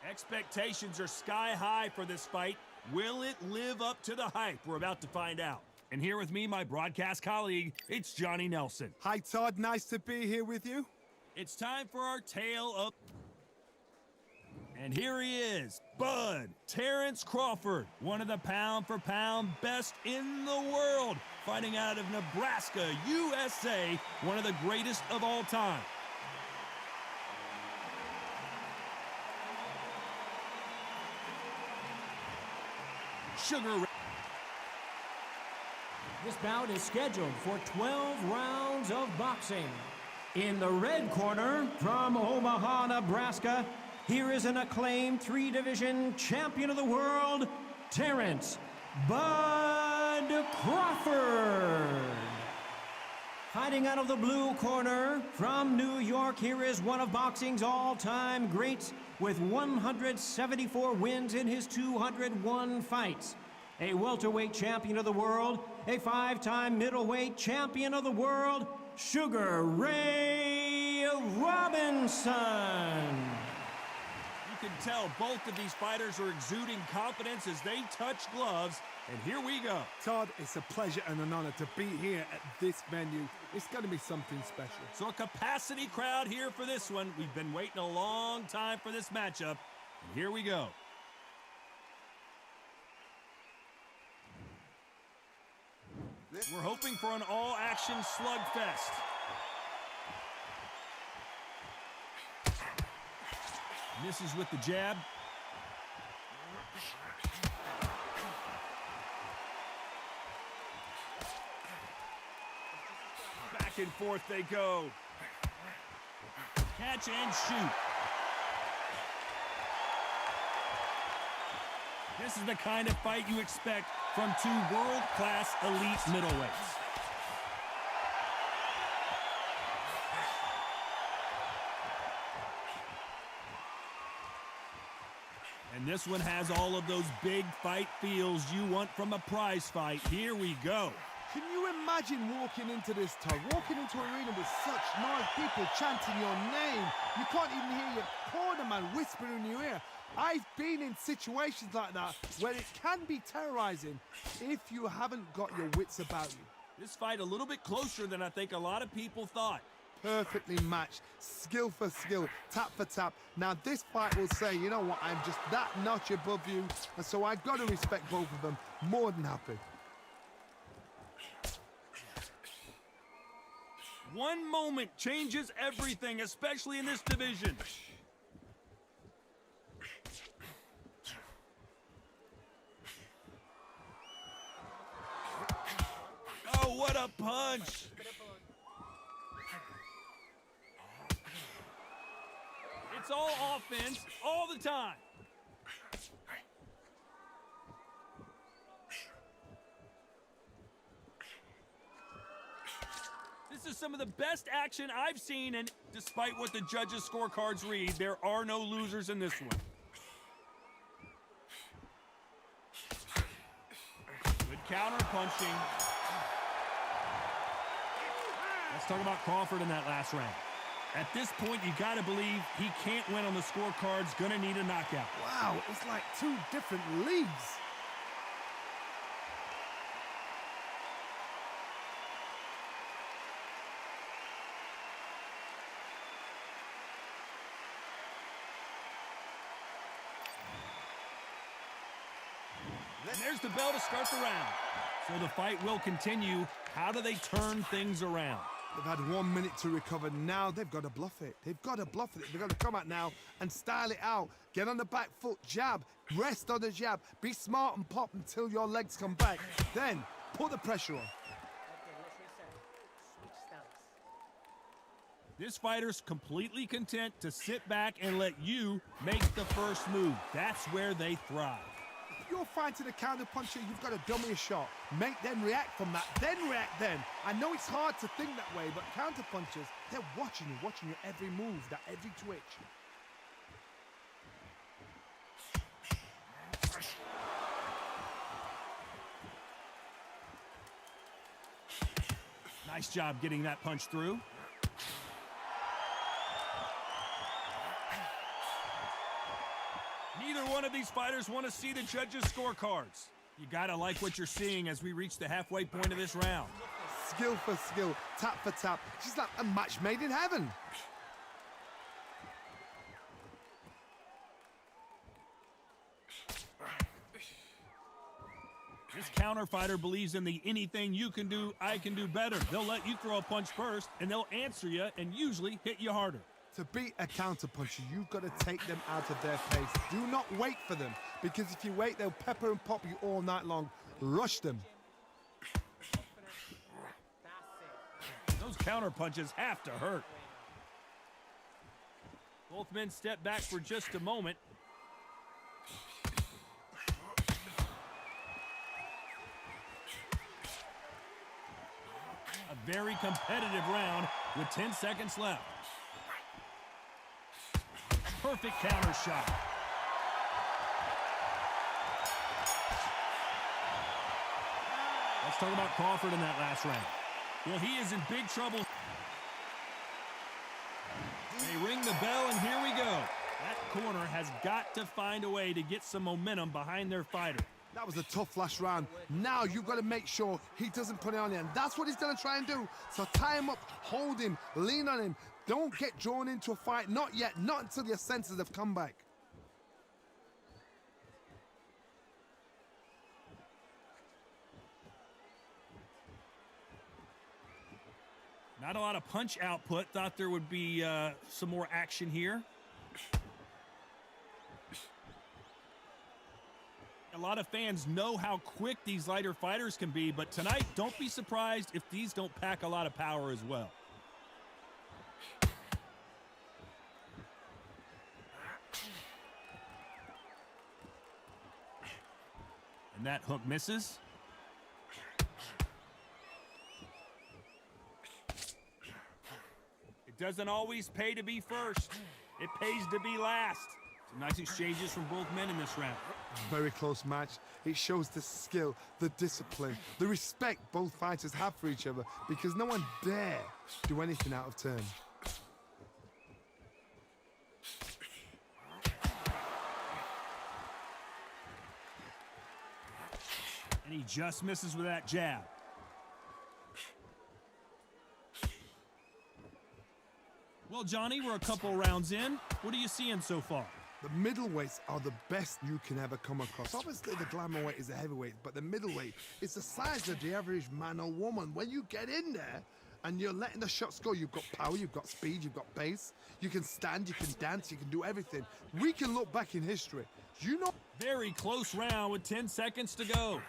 Expectations are sky high for this fight. Will it live up to the hype? We're about to find out. And here with me, my broadcast colleague, it's Johnny Nelson. Hi, Todd. Nice to be here with you. It's time for our tale of... And here he is, Bud, Terrence Crawford, one of the pound-for-pound best in the world, fighting out of Nebraska, USA, one of the greatest of all time. Sugar. This bout is scheduled for 12 rounds of boxing. In the red corner, from Omaha, Nebraska, here is an acclaimed three-division champion of the world, Terrence "Bud" Crawford. Fighting out of the blue corner, from New York, here is one of boxing's all-time greats with 174 wins in his 201 fights. A welterweight champion of the world, a five-time middleweight champion of the world, Sugar Ray Robinson. You can tell both of these fighters are exuding confidence as they touch gloves, and here we go. Todd, it's a pleasure and an honor to be here at this venue. It's going to be something special. So a capacity crowd here for this one. We've been waiting a long time for this matchup, and here we go. We're hoping for an all-action slugfest. Misses with the jab. Back and forth they go. Catch and shoot. This is the kind of fight you expect from two world-class elite middleweights. And this one has all of those big fight feels you want from a prize fight. Here we go. Can you imagine walking into this, Todd? Walking into an arena with such noise, people chanting your name. You can't even hear your corner man whispering in your ear. I've been in situations like that where it can be terrorizing if you haven't got your wits about you. This fight a little bit closer than I think a lot of people thought. Perfectly matched, skill for skill, tap for tap. Now this fight will say, you know what, I'm just that notch above you, and so I've got to respect both of them. More than happy. One moment changes everything, especially in this division. Oh, what a punch! It's all offense, all the time. This is some of the best action I've seen, and despite what the judges' scorecards read, there are no losers in this one. Good counter punching. Let's talk about Crawford in that last round. At this point, you gotta believe he can't win on the scorecards, gonna need a knockout. Wow, it's like two different leagues. And there's the bell to start the round. So the fight will continue. How do they turn things around? They've had 1 minute to recover. Now they've got to bluff it. They've got to bluff it. They've got to come out now and style it out. Get on the back foot, jab, rest on the jab. Be smart and pop until your legs come back. Then put the pressure on. This fighter's completely content to sit back and let you make the first move. That's where they thrive. If you're fighting a counter puncher, you've got to dummy a shot. Make them react from that, then react then. I know it's hard to think that way, but counter punchers, they're watching you every move, that every twitch. Nice job getting that punch through. of these fighters want to see the judges' scorecards. You gotta like what you're seeing as we reach the halfway point of this round. Skill for skill, tap for tap. She's like a match made in heaven. This counter fighter believes in the anything you can do, I can do better. They'll let you throw a punch first, and they'll answer you and usually hit you harder. To beat a counter puncher, you've got to take them out of their pace. Do not wait for them, because if you wait, they'll pepper and pop you all night long. Rush them. Those counter punches have to hurt. Both men step back for just a moment. A very competitive round with 10 seconds left. Perfect counter shot. Let's talk about Crawford in that last round. Well, he is in big trouble. They ring the bell, and here we go. That corner has got to find a way to get some momentum behind their fighter. That was a tough last round. Now you've got to make sure he doesn't put it on you, and that's what he's going to try and do. So tie him up, hold him, lean on him. Don't get drawn into a fight. Not yet. Not until your senses have come back. Not a lot of punch output. Thought there would be some more action here. A lot of fans know how quick these lighter fighters can be, but tonight, don't be surprised if these don't pack a lot of power as well. And that hook misses. It doesn't always pay to be first. It pays to be last. Some nice exchanges from both men in this round. Very close match. It shows the skill, the discipline, the respect both fighters have for each other, because no one dare do anything out of turn. And he just misses with that jab. Well, Johnny, we're a couple rounds in. What are you seeing so far? The middleweights are the best you can ever come across. Obviously, the glamour weight is the heavyweight, but the middleweight is the size of the average man or woman. When you get in there and you're letting the shots go, you've got power, you've got speed, you've got pace. You can stand, you can dance, you can do everything. We can look back in history. You know... Very close round with 10 seconds to go.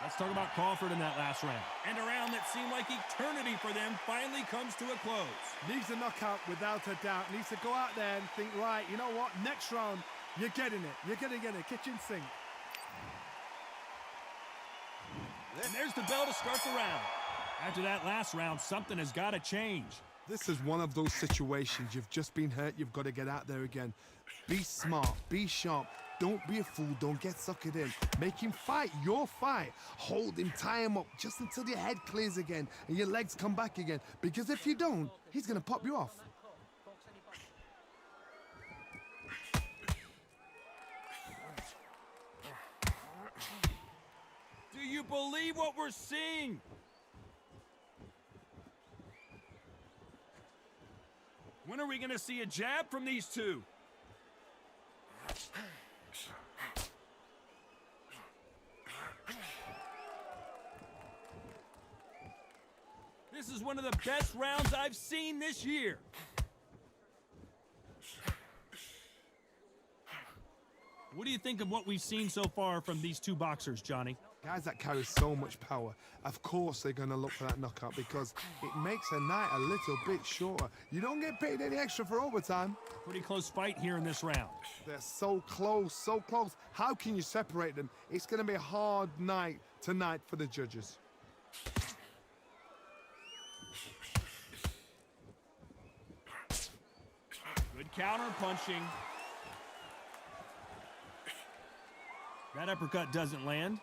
Let's talk about Crawford in that last round. And a round that seemed like eternity for them finally comes to a close. Needs a knockout without a doubt. Needs to go out there and think, right, you know what? Next round, you're getting it. You're going to get it. Kitchen sink. And there's the bell to start the round. After that last round, something has got to change. This is one of those situations. You've just been hurt. You've got to get out there again. Be smart. Be sharp. Don't be a fool. Don't get suckered in. Make him fight your fight. Hold him, tie him up just until your head clears again and your legs come back again. Because if you don't, he's going to pop you off. Do you believe what we're seeing? When are we going to see a jab from these two? This is one of the best rounds I've seen this year. What do you think of what we've seen so far from these two boxers, Johnny? Guys that carry so much power, of course they're going to look for that knockout because it makes a night a little bit shorter. You don't get paid any extra for overtime. Pretty close fight here in this round. They're so close, so close. How can you separate them? It's going to be a hard night tonight for the judges. Good counter punching. That uppercut doesn't land.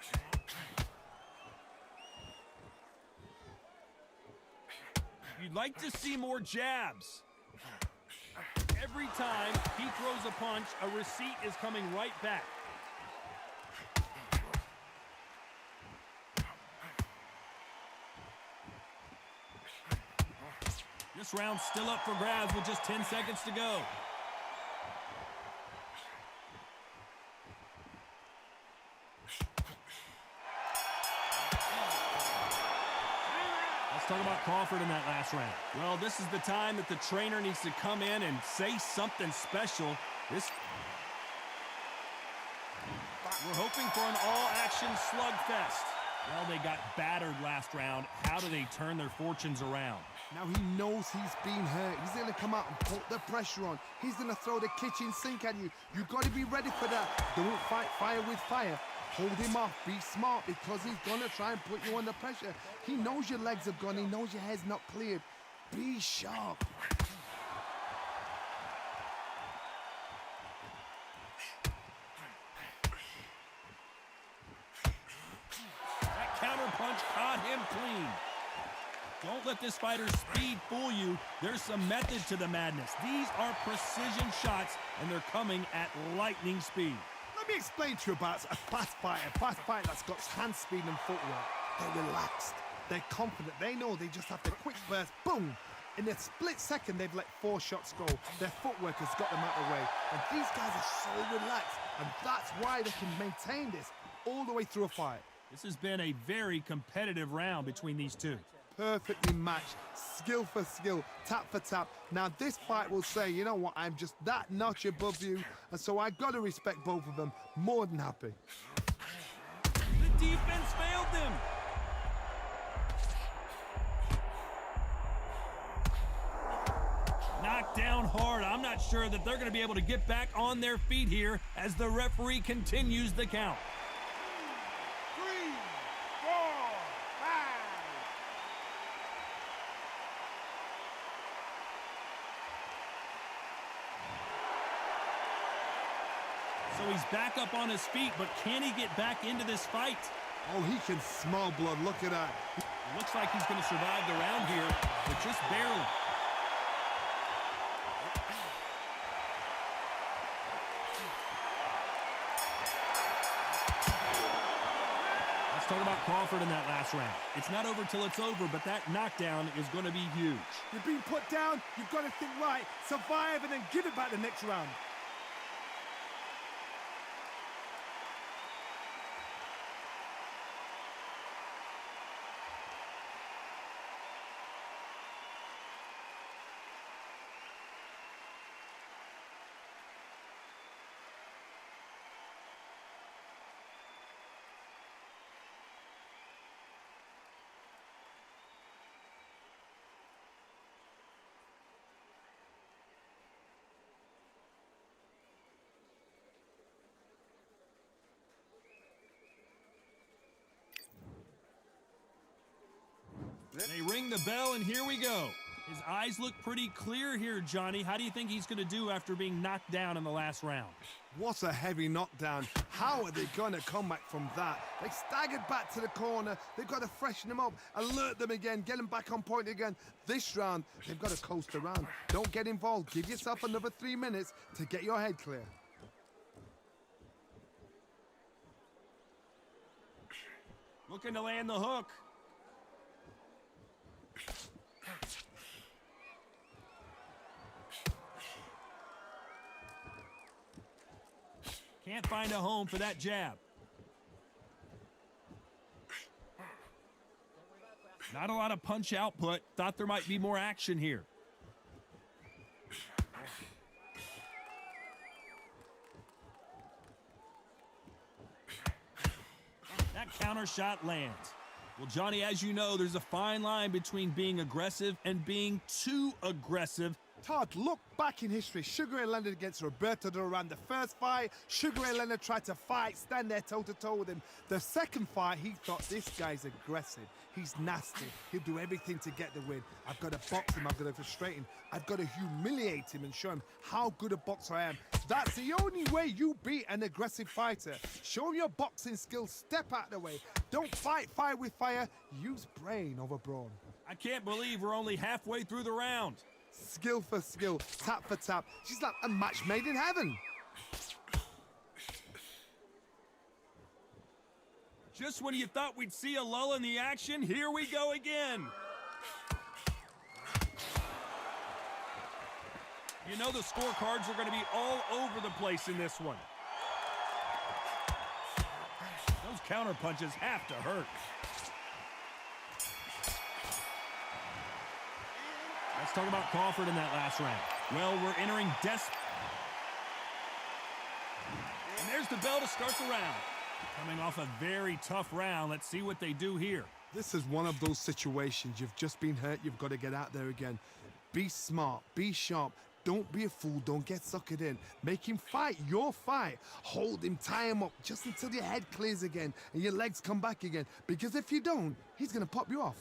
like to see more jabs. Every time he throws a punch, a receipt is coming right back. This round's still up for grabs with just 10 seconds to go. Let's talk about Crawford in that last round. Well, this is the time that the trainer needs to come in and say something special. We're hoping for an all-action slugfest. Well, they got battered last round. How do they turn their fortunes around? Now he knows he's been hurt. He's going to come out and put the pressure on. He's going to throw the kitchen sink at you. You've got to be ready for that. Don't fight fire with fire. Hold him off. Be smart because he's going to try and put you under pressure. He knows your legs are gone. He knows your head's not cleared. Be sharp. That counter punch caught him clean. Don't let this fighter's speed fool you. There's some method to the madness. These are precision shots, and they're coming at lightning speed. Let me explain to you about a fast fighter that's got hand speed and footwork. They're relaxed. They're confident. They know they just have to quick burst, boom. In a split second, they've let 4 shots go. Their footwork has got them out of the way. And these guys are so relaxed, and that's why they can maintain this all the way through a fight. This has been a very competitive round between these two. Perfectly matched, skill for skill, tap for tap. Now this fight will say, you know what, I'm just that notch above you, and so I gotta respect both of them. More than happy. The defense failed them. Knocked down hard. I'm not sure that they're gonna be able to get back on their feet here as the referee continues the count. 3, 4, 5. So he's back up on his feet, but can he get back into this fight? Oh, he can smell blood. Look at that. It looks like he's going to survive the round here, but just barely. Let's talk about Crawford in that last round. It's not over till it's over, but that knockdown is going to be huge. You've been put down. You've got to think right, survive, and then give it back the next round. They ring the bell, and here we go. His eyes look pretty clear here, Johnny. How do you think he's going to do after being knocked down in the last round? What a heavy knockdown. How are they going to come back from that? They staggered back to the corner. They've got to freshen them up, alert them again, get them back on point again. This round, they've got to coast around. Don't get involved. Give yourself another 3 minutes to get your head clear. Looking to land the hook. Can't find a home for that jab. Not a lot of punch output. Thought there might be more action here. That counter shot lands. Well, Johnny, as you know, there's a fine line between being aggressive and being too aggressive. Todd, look back in history. Sugar Ray Leonard against Roberto Duran. The first fight, Sugar Ray Leonard tried to fight, stand there toe-to-toe with him. The second fight, he thought, this guy's aggressive. He's nasty. He'll do everything to get the win. I've got to box him. I've got to frustrate him. I've got to humiliate him and show him how good a boxer I am. That's the only way you beat an aggressive fighter. Show him your boxing skills. Step out of the way. Don't fight fire with fire. Use brain over brawn. I can't believe we're only halfway through the round. Skill for skill, tap for tap. She's like a match made in heaven. Just when you thought we'd see a lull in the action, here we go again. You know the scorecards are going to be all over the place in this one. Those counter punches have to hurt. Let's talk about Crawford in that last round. Well, we're entering And there's the bell to start the round. Coming off a very tough round, let's see what they do here. This is one of those situations. You've just been hurt. You've got to get out there again. Be smart. Be sharp. Don't be a fool. Don't get suckered in. Make him fight your fight. Hold him, tie him up just until your head clears again and your legs come back again. Because if you don't, he's going to pop you off.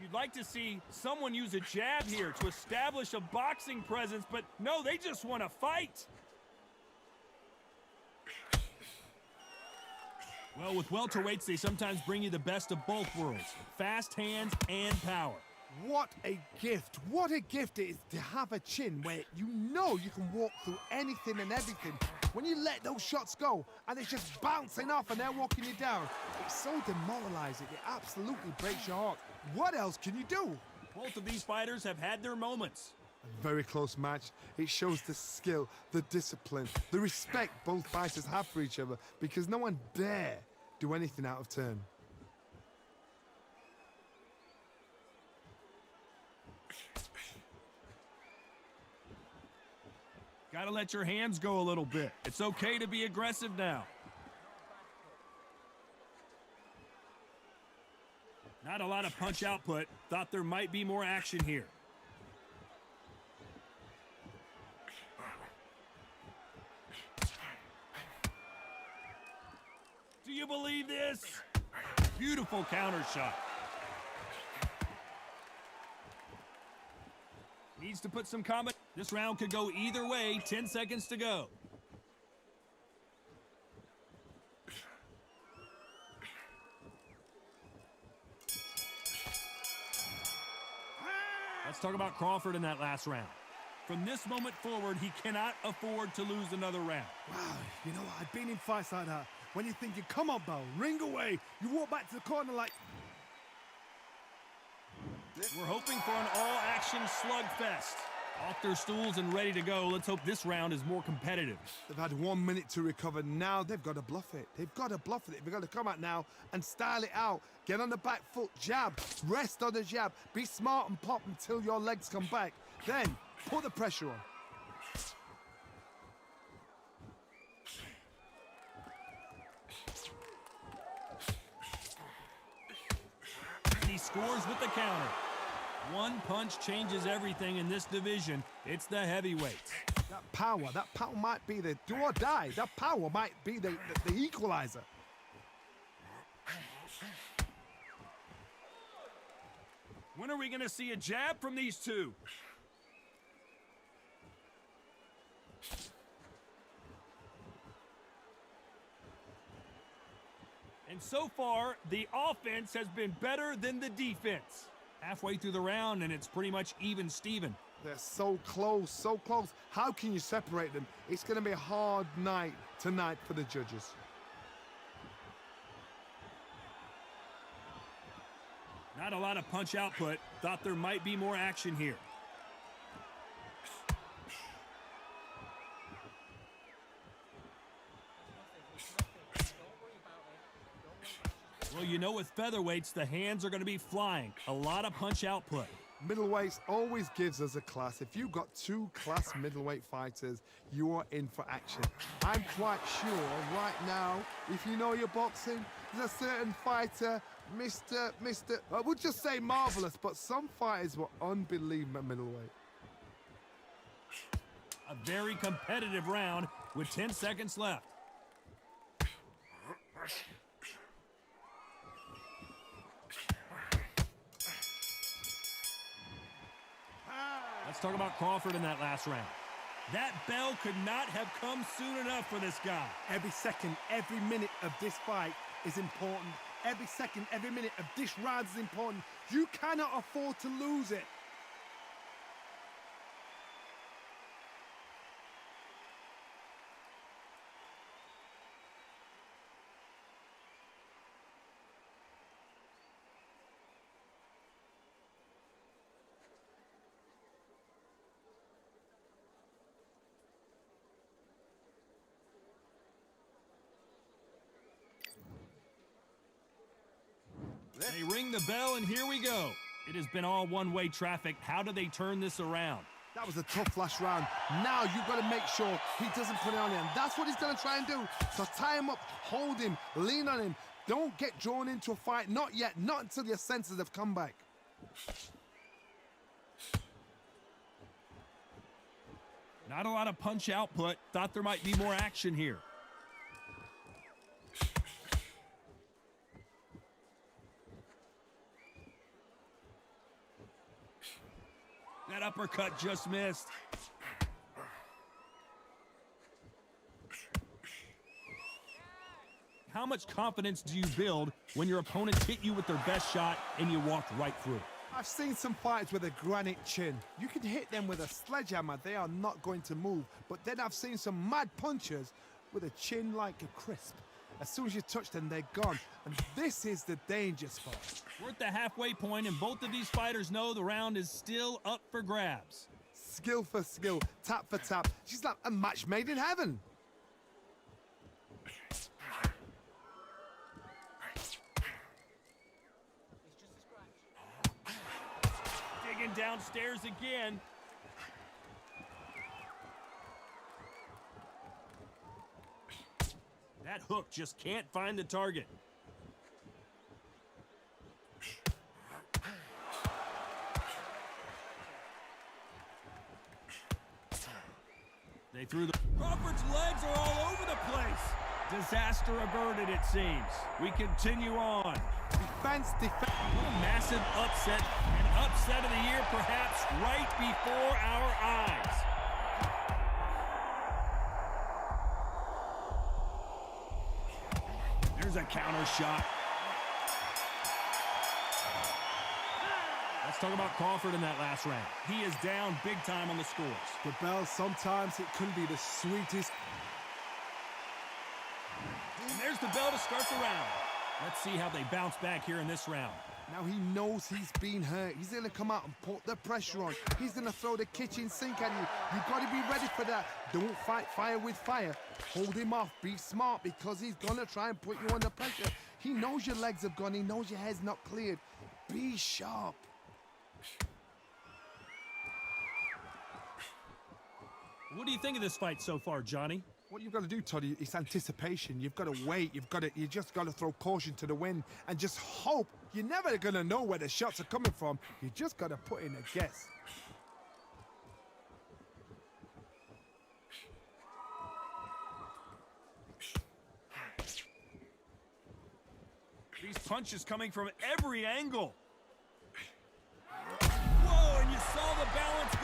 You'd like to see someone use a jab here to establish a boxing presence, but no, they just want to fight. Well, with welterweights, they sometimes bring you the best of both worlds. Fast hands and power. What a gift. What a gift it is to have a chin where you know you can walk through anything and everything. When you let those shots go and it's just bouncing off and they're walking you down, it's so demoralizing. It absolutely breaks your heart. What else can you do? Both of these fighters have had their moments. A very close match. It shows the skill, the discipline, the respect both fighters have for each other because no one dare do anything out of turn. Gotta let your hands go a little bit. It's okay to be aggressive now. Not a lot of punch output. Thought there might be more action here. Do you believe this? Beautiful counter shot. Needs to put some combat. This round could go either way. 10 seconds to go. Let's talk about Crawford in that last round. From this moment forward, he cannot afford to lose another round. Wow, you know what? I've been in fights like that. When you're thinking, come on, Bell, ring away. You walk back to the corner like... We're hoping for an all-action slugfest. Off their stools and ready to go. Let's hope this round is more competitive. They've had 1 minute to recover. Now they've got to bluff it. They've got to bluff it. They've got to come out now and style it out. Get on the back foot, jab, rest on the jab. Be smart and pop until your legs come back. Then put the pressure on. He scores with the counter. One punch changes everything in this division. It's the heavyweights. That power might be the do or die. That power might be the equalizer. When are we going to see a jab from these two? And so far, the offense has been better than the defense. Halfway through the round, and it's pretty much even Steven. They're so close, so close. How can you separate them? It's going to be a hard night tonight for the judges. Not a lot of punch output. Thought there might be more action here. Well, you know with featherweights, the hands are going to be flying. A lot of punch output. Middleweights always gives us a class. If you've got two class middleweight fighters, you are in for action. I'm quite sure right now, if you know your boxing, there's a certain fighter, Mr. I would just say marvelous, but some fighters were unbelievable at middleweight. A very competitive round with 10 seconds left. Let's talk about Crawford in that last round. That bell could not have come soon enough for this guy. Every second, every minute of this fight is important. Every second, every minute of this round is important. You cannot afford to lose it. They ring the bell, and here we go. It has been all one-way traffic. How do they turn this around? That was a tough last round. Now you've got to make sure he doesn't put it on him. That's what he's going to try and do. So tie him up, hold him, lean on him. Don't get drawn into a fight. Not yet. Not until your senses have come back. Not a lot of punch output. Thought there might be more action here. That uppercut just missed. How much confidence do you build when your opponents hit you with their best shot and you walk right through it? I've seen some fighters with a granite chin. You can hit them with a sledgehammer. They are not going to move. But then I've seen some mad punchers with a chin like a crisp. As soon as you touch them, they're gone. And this is the danger spot. We're at the halfway point, and both of these fighters know the round is still up for grabs. Skill for skill, tap for tap. She's like a match made in heaven. Digging downstairs again. That hook just can't find the target. They threw the... Crawford's legs are all over the place. Disaster averted, it seems. We continue on. Defense. What a massive upset. An upset of the year, perhaps, right before our eyes. There's a counter shot. Let's talk about Crawford in that last round. He is down big time on the scores. The bell, sometimes it can be the sweetest. And there's the bell to start the round. Let's see how they bounce back here in this round. Now he knows he's been hurt. He's going to come out and put the pressure on. He's going to throw the kitchen sink at you. You've got to be ready for that. Don't fight fire with fire. Hold him off. Be smart, because he's going to try and put you under pressure. He knows your legs have gone. He knows your head's not cleared. Be sharp. What do you think of this fight so far, Johnny? What you've got to do, Toddy, is anticipation. You've got to wait. You just got to throw caution to the wind and just hope. You're never going to know where the shots are coming from. You just got to put in a guess. These punches coming from every angle. Whoa, and you saw the balance.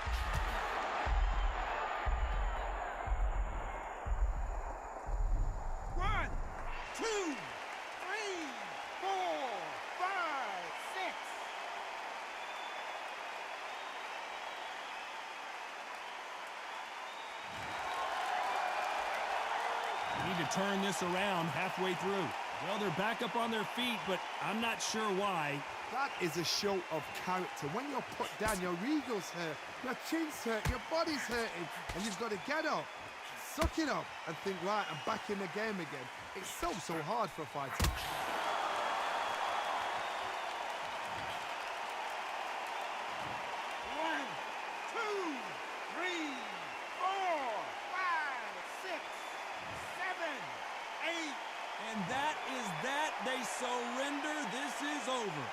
Need to turn this around halfway through. Well, they're back up on their feet, but I'm not sure why. That is a show of character. When you're put down, your ego's hurt, your chin's hurt, your body's hurting, and you've got to get up, suck it up, and think, right, I'm back in the game again. It's so hard for a fighter. And that is that. They surrender. This is over.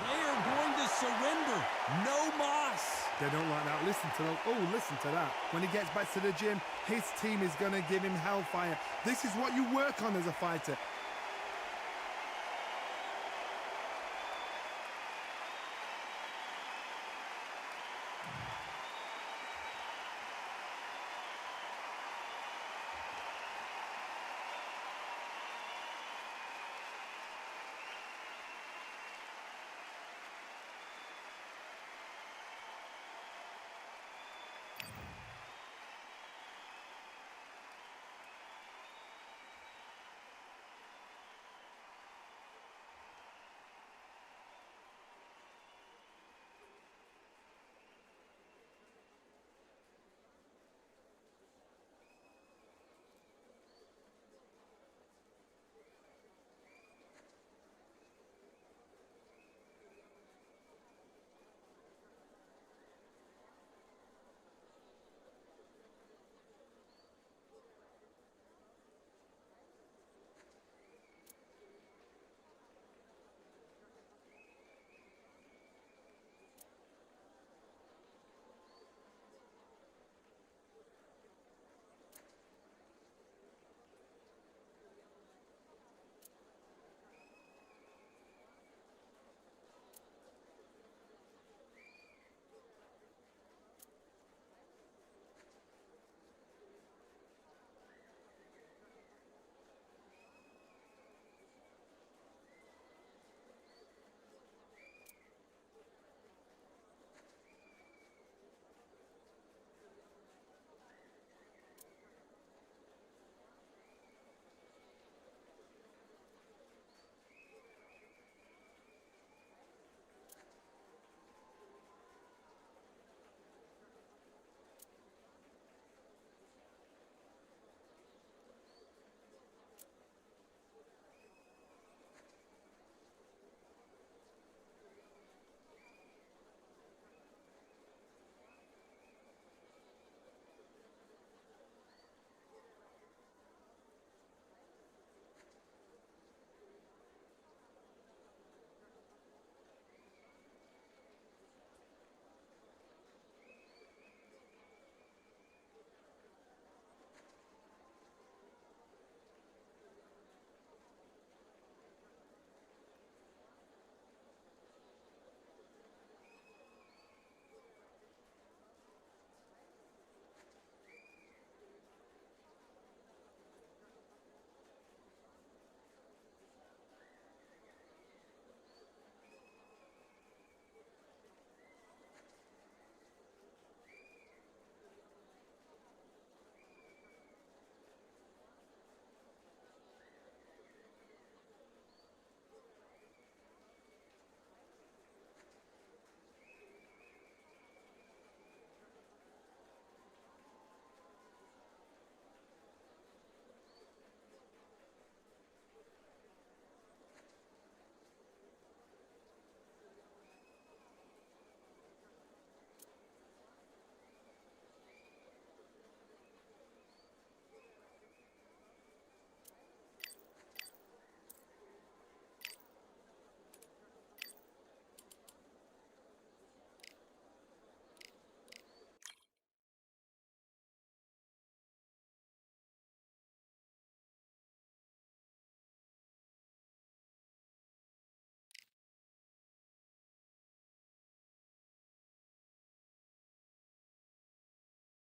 They are going to surrender. No mas. They don't like that. Listen to them. Oh, listen to that. When he gets back to the gym, his team is going to give him hellfire. This is what you work on as a fighter.